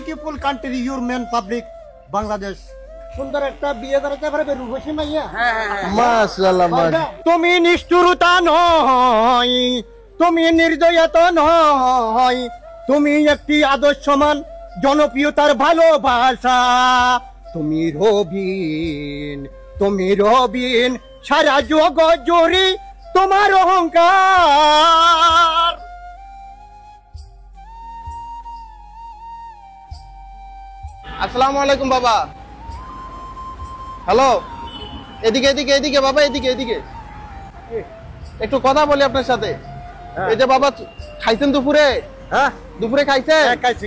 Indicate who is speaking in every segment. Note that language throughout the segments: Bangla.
Speaker 1: Beautiful country your men public Bangladesh. সুন্দর একটা বিয়ে করাতে পারবে রূপসী মাইয়া।
Speaker 2: মাশাআল্লাহ
Speaker 1: তুমি নিষ্ঠুরতা নয়, তুমি নির্দয়তা নয়, তুমি একটি আদর্শমান জনপ্রিয়তার ভালোবাসা। তুমি রবিন, তুমি রবিন, সারা জগৎ জুড়ে তোমার অহংকার।
Speaker 2: আসসালামু আলাইকুম বাবা। হ্যালো, এদিকে এদিকে এদিকে বাবা, এদিকে এদিকে একটু কথা বলি আপনার সাথে। এই যে বাবা, খাইছেন দুপুরে?
Speaker 1: হ্যাঁ,
Speaker 2: দুপুরে খাইছেন?
Speaker 1: খাইছি।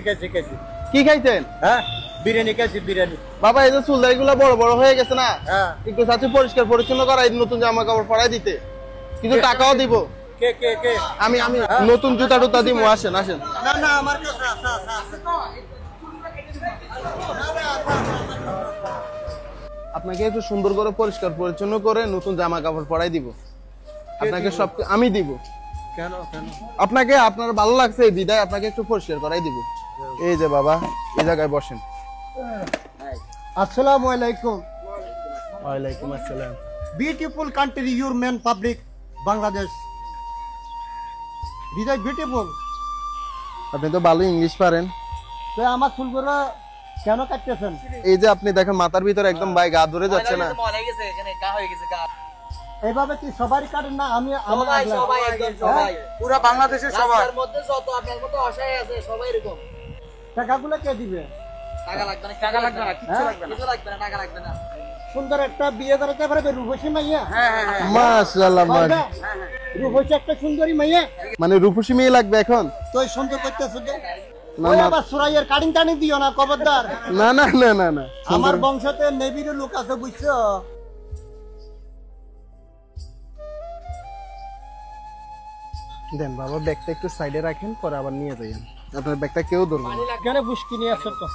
Speaker 2: কি খাইছেন?
Speaker 1: হ্যাঁ, বিরিয়ানি খাইছি, বিরিয়ানি।
Speaker 2: বাবা, এই যে চুলদারিগুলো বড় বড় হয়ে গেছে না,
Speaker 1: হ্যাঁ,
Speaker 2: একটু চাচ্ছি পরিষ্কার পরিচ্ছন্ন করাই, নতুন জামা কাপড় পরাই দিতে, কিছু টাকাও দিব।
Speaker 1: কে কে কে?
Speaker 2: আমি নতুন জুতা টুতা দিব। আসেন আসেন।
Speaker 1: না না, আমার কাছে আছে।
Speaker 2: আপনাকে একটু সুন্দর করে পরিষ্কার পরিচ্ছন্ন করে নতুন জামা কাপড় পরাই দিব। আপনাকে সব আমি দিব।
Speaker 1: কেন কেন?
Speaker 2: আপনাকে আপনার ভালো লাগছে এই বিদায়, আপনাকে একটু পরিষ্কার করাই দিব। এই যে বাবা, এই জায়গায় বসেন।
Speaker 1: আসসালামু আলাইকুম।
Speaker 2: ওয়ালাইকুম আসসালাম।
Speaker 1: Beautiful country your men public Bangladesh. বিদায় বিউটিফুল।
Speaker 2: আপনি তো ভালো ইংলিশ পারেন।
Speaker 1: তো আমার চুলগুলো কেন কাটতেছেন?
Speaker 2: এই যে আপনি দেখেন মাথার ভিতরে একদম ভাই গা ধরে যাচ্ছে না?
Speaker 1: এইভাবে কি সবারই কাটেন না? আমি
Speaker 3: পুরো বাংলাদেশের সবাই
Speaker 4: মধ্যে যত আপনার মতো অসহায় আছে সবাই এরকম।
Speaker 1: টাকাগুলো কে দিবে?
Speaker 4: টাকা লাগবে না,
Speaker 3: কিচ্ছু লাগবে না।
Speaker 4: কিছু লাগবে না, টাকা লাগবে না।
Speaker 1: সুন্দর একটা বিয়ে করাতে পারবে রূপসী মাইয়া।
Speaker 2: মাশাআল্লাহ
Speaker 1: রূপসী একটা সুন্দরী মাইয়া।
Speaker 2: মানে রূপসী মেয়ে লাগবে এখন?
Speaker 1: তো সুন্দর করতেছে যে
Speaker 2: না,
Speaker 1: ওই
Speaker 2: না।
Speaker 1: আবার সুরাইয়ের কাটিং টানি দিও না, খবরদার।
Speaker 2: না না না না না,
Speaker 1: আমার বংশতে নেবির লোক আছে, বুঝছো?
Speaker 2: দেন বাবা, ব্যাগটা একটু সাইডে রাখেন, পরে আবার নিয়ে যাইয়েন। আপনার ব্যাগটা কেউ ধরবে না।
Speaker 1: কেন বুঝকি নিয়ে আসছো তো?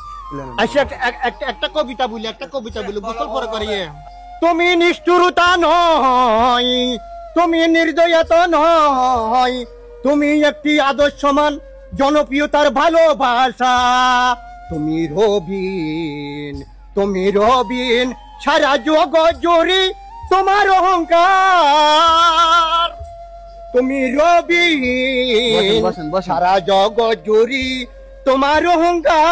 Speaker 1: আচ্ছা, একটা কবিতা বলি গোসল পরে করিয়ে। তুমি নিষ্ঠুরতা নয়, তুমি নির্দয়তা নয়, তুমি একটি আদর্শমান জনপ্রিয়তার ভালোবাসা। তুমি রবিন, তুমি রবিন, সারা জগৎ জুড়ে তোমার অহংকার। তুমি রবিন,
Speaker 2: বসেন, বসেন।
Speaker 1: সারা জগৎ জুড়ে তোমার অহংকার।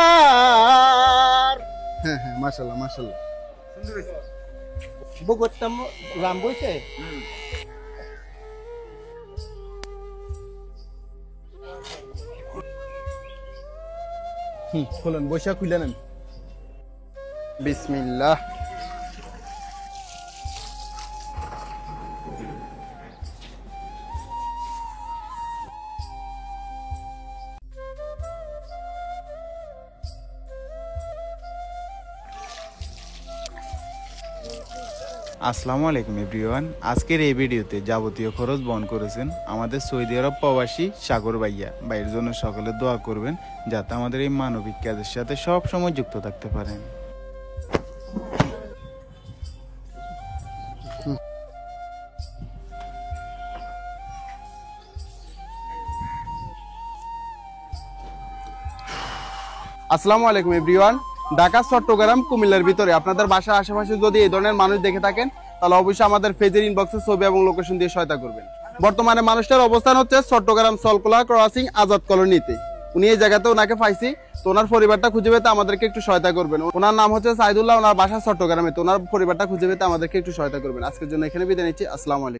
Speaker 2: হ্যাঁ হ্যাঁ, মাশাআল্লাহ মাশাআল্লাহ।
Speaker 1: বগতাম রাম বইছে।
Speaker 2: খুলেন, বৈশা খুলে নেন। বিসমিল্লাহ।
Speaker 5: আসসালামু আলাইকুম এভরিওয়ান। আজকের এই ভিডিওতে যাবতীয় খরচ বহন করেছেন আমাদের সৌদি আরব প্রবাসী সাগর ভাইয়ের জন্য সকলে দোয়া করবেন, যাতে আমাদের এই মানবিক কাজের সাথে সব সময় যুক্ত থাকতে পারেন।
Speaker 2: আসসালামু আলাইকুম এভরিওয়ান। ঢাকা, চট্টগ্রাম, কুমিল্লার ভিতরে আপনাদের বাসার আশেপাশে যদি এই ধরনের মানুষ দেখে থাকেন, তাহলে অবশ্যই আমাদের পেজের ইনবক্সে ছবি এবং লোকেশন দিয়ে সহায়তা করবেন। বর্তমানে মানুষটার অবস্থান হচ্ছে চট্টগ্রাম সলকোলা ক্রসিং আজাদ কলোনিতে। উনি এই জায়গাতে ওনাকে পাইছি, তো ওনার পরিবারটা খুঁজে পেতে আমাদেরকে একটু সহায়তা করবেন। ওনার নাম হচ্ছে সাইদুল্লাহ, ওনার বাসা চট্টগ্রামে, তো ওনার পরিবারটা খুঁজে পেতে আমাদেরকে একটু সহায়তা করবেন। আজকের জন্য এখানে বিদায় নিচ্ছি। আসসালামু আলাইকুম।